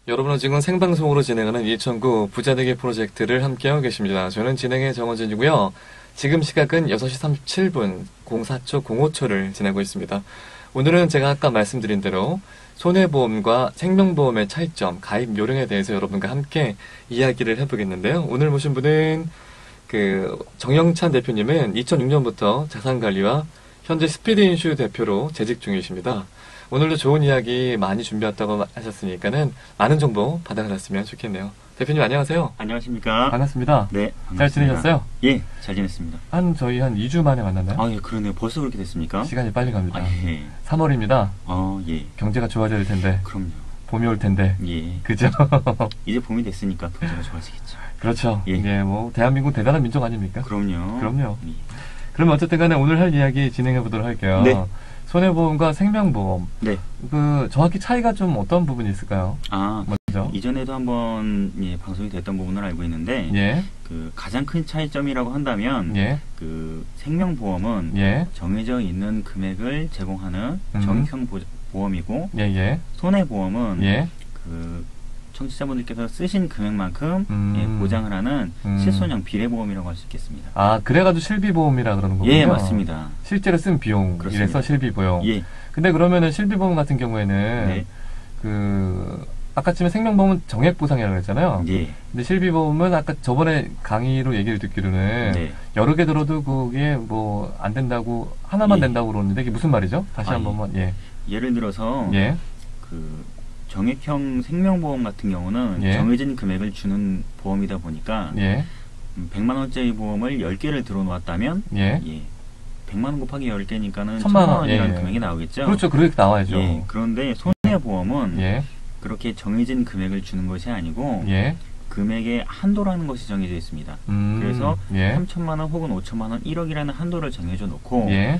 여러분은 지금 생방송으로 진행하는 2009 부자되기 프로젝트를 함께하고 계십니다. 저는 진행의 정원진이고요. 지금 시각은 6시 37분 04초 05초를 지나고 있습니다. 오늘은 제가 아까 말씀드린 대로 손해보험과 생명보험의 차이점, 가입 요령에 대해서 여러분과 함께 이야기를 해보겠는데요. 오늘 모신 분은 정영찬 대표님은 2006년부터 자산관리와 현재 스피드인슈 대표로 재직 중이십니다. 오늘도 좋은 이야기 많이 준비했다고 하셨으니까는 많은 정보 받아가셨으면 좋겠네요. 대표님 안녕하세요. 안녕하십니까. 반갑습니다. 네, 반갑습니다. 잘 지내셨어요? 예, 잘 지냈습니다. 저희 한 2주 만에 만났나요? 아, 예, 그러네요. 벌써 그렇게 됐습니까? 시간이 빨리 갑니다. 아, 예. 3월입니다. 예. 경제가 좋아져야 될 텐데. 그럼요. 봄이 올 텐데. 예. 그죠? 이제 봄이 됐으니까 경제가 좋아지겠죠. 그렇죠. 예. 뭐 대한민국 대단한 민족 아닙니까? 그럼요. 그럼요. 예. 그러면 어쨌든 간에 오늘 할 이야기 진행해 보도록 할게요. 네. 손해보험과 생명보험. 네. 정확히 차이가 좀 어떤 부분이 있을까요? 먼저. 이전에도 한번 방송이 됐던 부분을 알고 있는데 예. 가장 큰 차이점이라고 한다면 예. 생명보험은 예. 정해져 있는 금액을 제공하는 정액형 보험이고 예. 손해보험은 예. 청취자분들께서 쓰신 금액만큼 보장을 하는 실손형 비례보험이라고 할 수 있겠습니다. 아, 그래가지고 실비보험이라 그러는 거군요. 예, 맞습니다. 실제로 쓴 비용, 그렇습니다. 이래서 실비보험. 예. 근데 그러면은 실비보험 같은 경우에는 네. 아까쯤에 생명보험은 정액보상이라고 했잖아요. 예. 근데 실비보험은 아까 저번에 강의로 얘기를 듣기로는 네. 여러 개 들어도 그게 뭐 안 된다고 하나만 예. 된다고 그러는데 이게 무슨 말이죠? 다시 한 번만. 예. 예를 들어서 예. 정액형 생명보험 같은 경우는 예. 정해진 금액을 주는 보험이다 보니까 예. 100만 원짜리 보험을 10개를 들어놓았다면 예. 100만 원 곱하기 10개니까는 1000만 1000만 원이라는 예. 금액이 나오겠죠. 그렇죠. 그렇게 나와야죠. 예. 그런데 손해보험은 예. 그렇게 정해진 금액을 주는 것이 아니고 예. 금액의 한도라는 것이 정해져 있습니다. 그래서 예. 3천만 원 혹은 5천만 원 1억이라는 한도를 정해져 놓고 예.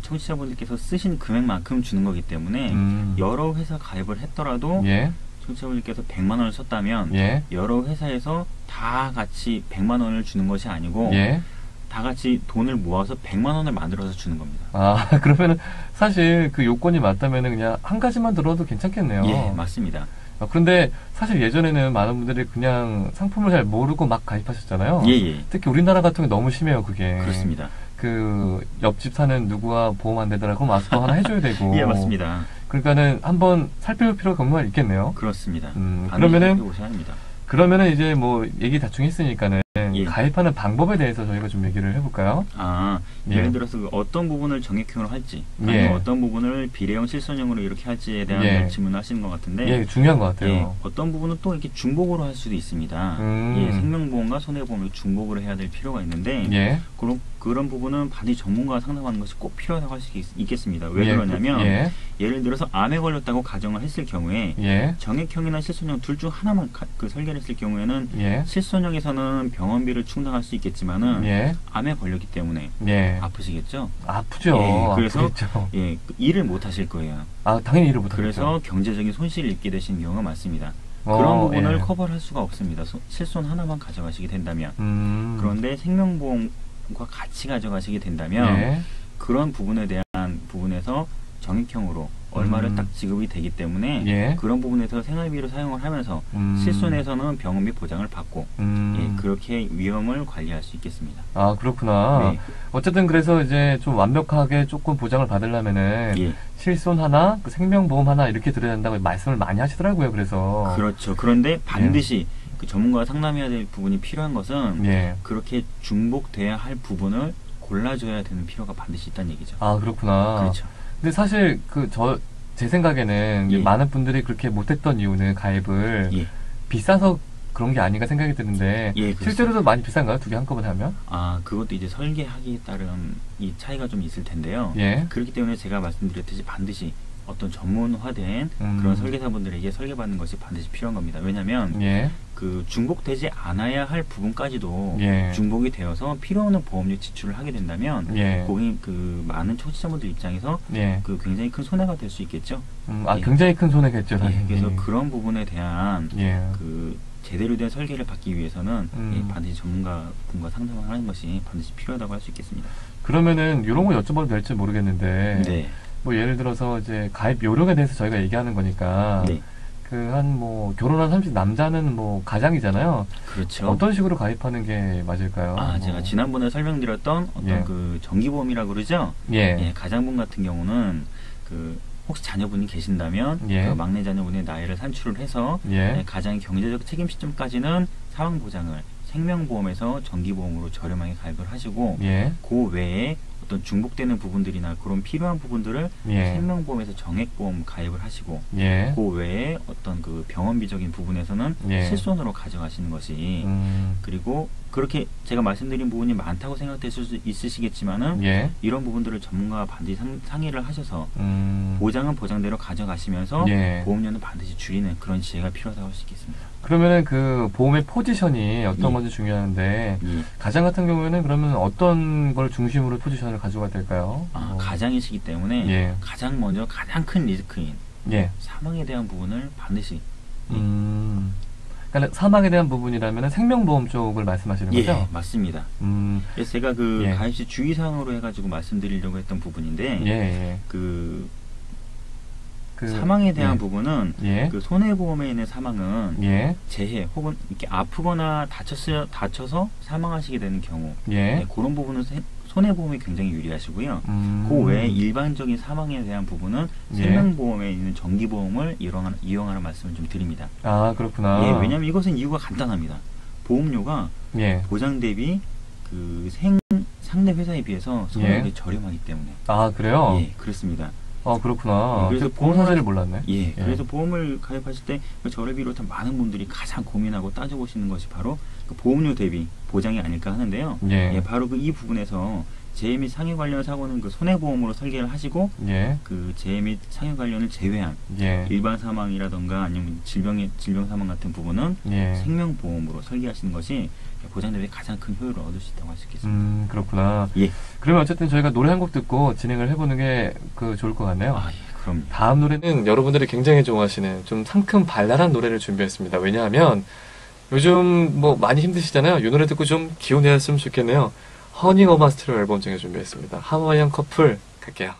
청취자분들께서 쓰신 금액만큼 주는 거기 때문에 여러 회사 가입을 했더라도 예. 청취자분들께서 100만 원을 썼다면 예. 여러 회사에서 다 같이 100만 원을 주는 것이 아니고 예. 다 같이 돈을 모아서 100만 원을 만들어서 주는 겁니다. 아, 그러면은 사실 그 요건이 맞다면은 그냥 한 가지만 들어도 괜찮겠네요. 예, 맞습니다. 그런데 사실 예전에는 많은 분들이 그냥 상품을 잘 모르고 막 가입하셨잖아요. 예. 특히 우리나라 같은 게 너무 심해요, 그게. 그렇습니다. 옆집 사는 누구와 보험 안 되더라. 그럼 마스터 하나 해줘야 되고. 예, 맞습니다. 그러니까는 한번 살펴볼 필요가 정말 있겠네요. 그렇습니다. 그러면은 이제 뭐 얘기 대충 했으니까는 예. 가입하는 방법에 대해서 저희가 좀 얘기를 해볼까요? 예를 들어서 어떤 부분을 정액형으로 할지, 예. 아니면 어떤 부분을 비례형, 실손형으로 이렇게 할지에 대한 예. 질문을 하시는 것 같은데, 예, 중요한 것 같아요. 예, 어떤 부분은 또 이렇게 중복으로 할 수도 있습니다. 예, 생명보험과 손해보험을 중복으로 해야 될 필요가 있는데, 예. 그런 부분은 반드시 전문가가 상담하는 것이 꼭 필요하다고 할 수 있겠습니다. 왜 예. 그러냐면, 예. 예를 들어서 암에 걸렸다고 가정을 했을 경우에, 예. 정액형이나 실손형 둘 중 하나만 설계를 했을 경우에는, 예. 실손형에서는 병원비를 충당할 수 있겠지만은, 예. 암에 걸렸기 때문에 예. 아프시겠죠? 아프죠. 예, 그래서 아프겠죠. 일을 못 하실 거예요. 당연히 일을 못 하겠죠. 그래서 경제적인 손실을 입게 되시는 경우가 많습니다. 그런 부분을 예. 커버를 할 수가 없습니다. 실손 하나만 가져가시게 된다면. 그런데 생명보험과 같이 가져가시게 된다면 예. 그런 부분에 대한 부분에서 정액형으로 얼마를 딱 지급이 되기 때문에 예. 그런 부분에서 생활비로 사용을 하면서 실손에서는 병원비 보장을 받고 그렇게 위험을 관리할 수 있겠습니다. 아, 그렇구나. 네. 어쨌든 그래서 이제 좀 완벽하게 조금 보장을 받으려면은 예. 실손 하나, 생명보험 하나 이렇게 들어야 된다고 말씀을 많이 하시더라고요. 그래서 그렇죠. 그런데 반드시 상문가와 상담해야 될 부분이 필요한 것은 예. 그렇게 중복돼야 할 부분을 골라줘야 되는 필요가 반드시 있다는 얘기죠. 아, 그렇구나. 그렇죠. 근데 사실 제 생각에는 예. 많은 분들이 그렇게 못했던 이유는 가입을 예. 비싸서 그런 게 아닌가 생각이 드는데 예, 그렇습니다. 실제로도 많이 비싼가요? 두 개 한꺼번에 하면? 그것도 이제 설계하기에 따른 이 차이가 좀 있을 텐데요. 예. 그렇기 때문에 제가 말씀드렸듯이 반드시 어떤 전문화된 그런 설계사분들에게 설계받는 것이 반드시 필요한 겁니다. 왜냐하면 예. 중복되지 않아야 할 부분까지도 예. 중복이 되어서 필요 없는 보험료 지출을 하게 된다면 예. 많은 청취자분들 입장에서 예. 굉장히 큰 손해가 될 수 있겠죠. 예. 굉장히 큰 손해겠죠. 사실. 그래서 그런 부분에 대한 예. 제대로 된 설계를 받기 위해서는 반드시 전문가분과 상담을 하는 것이 반드시 필요하다고 할 수 있겠습니다. 그러면은 이런 거 여쭤봐도 될지 모르겠는데 네. 뭐 예를 들어서 이제 가입 요령에 대해서 저희가 얘기하는 거니까 네. 결혼한 30 남자는 가장이잖아요. 그렇죠. 어떤 식으로 가입하는 게 맞을까요? 제가 지난번에 설명드렸던 어떤 그 정기보험이라고 그러죠? 예. 가장분 같은 경우는 혹시 자녀분이 계신다면 예. 그 막내 자녀분의 나이를 산출을 해서 예. 가장의 경제적 책임 시점까지는 사망보장을 생명보험에서 정기보험으로 저렴하게 가입을 하시고 예. 그 외에 어떤 중복되는 부분들이나 그런 필요한 부분들을 예. 생명보험에서 정액보험 가입을 하시고 예. 그 외에 어떤 그 병원비적인 부분에서는 예. 실손으로 가져가시는 것이 그리고 그렇게 제가 말씀드린 부분이 많다고 생각되실 수 있으시겠지만은 예. 이런 부분들을 전문가와 반드시 상의를 하셔서 보장은 보장대로 가져가시면서 예. 보험료는 반드시 줄이는 그런 지혜가 필요하다고 할 수 있겠습니다. 그러면은 그 보험의 포지션이 어떤 건지 중요한데 가장 같은 경우에는 그러면 어떤 걸 중심으로 포지션을 가져가야 될까요? 가장이시기 때문에 가장 먼저 가장 큰 리스크인 사망에 대한 부분을 반드시 그러니까 사망에 대한 부분이라면 생명보험 쪽을 말씀하시는 거죠? 예, 맞습니다. 그래서 제가 가입 시 주의사항으로 해가지고 말씀드리려고 했던 부분인데 사망에 대한 부분은 그 손해보험에 있는 사망은 재해 혹은 이렇게 아프거나 다쳐서 사망하시게 되는 경우 그런 부분은 손해보험이 굉장히 유리하시고요. 그 외에 일반적인 사망에 대한 부분은 생명보험에 있는 정기보험을 이용하는 말씀을 좀 드립니다. 아, 그렇구나. 왜냐하면 이것은 이유가 간단합니다. 보험료가 보장 대비 그 상대 회사에 비해서 소액이 저렴하기 때문에. 아, 그래요? 예, 그렇습니다. 그렇구나. 그래서 보험 사실을 몰랐네. 그래서 보험을 가입하실 때 저를 비롯한 많은 분들이 가장 고민하고 따져보시는 것이 바로 그 보험료 대비 보장이 아닐까 하는데요. 바로 이 부분에서 재해 및 상해 관련 사고는 그 손해보험으로 설계를 하시고 그 재해 및 상해 관련을 제외한 일반 사망이라던가 아니면 질병 사망 같은 부분은 생명보험으로 설계하시는 것이 보장 대비 가장 큰 효율을 얻을 수 있다고 할 수 있겠습니다. 그렇구나. 그러면 어쨌든 저희가 노래 한 곡 듣고 진행을 해보는 게 좋을 것 같네요. 그럼 다음 노래는 여러분들이 굉장히 좋아하시는 좀 상큼 발랄한 노래를 준비했습니다. 왜냐하면 요즘 많이 힘드시잖아요. 이 노래 듣고 좀 기운 내셨으면 좋겠네요. 허니 어마스트로 앨범 중에 준비했습니다. 하와이안 커플 갈게요.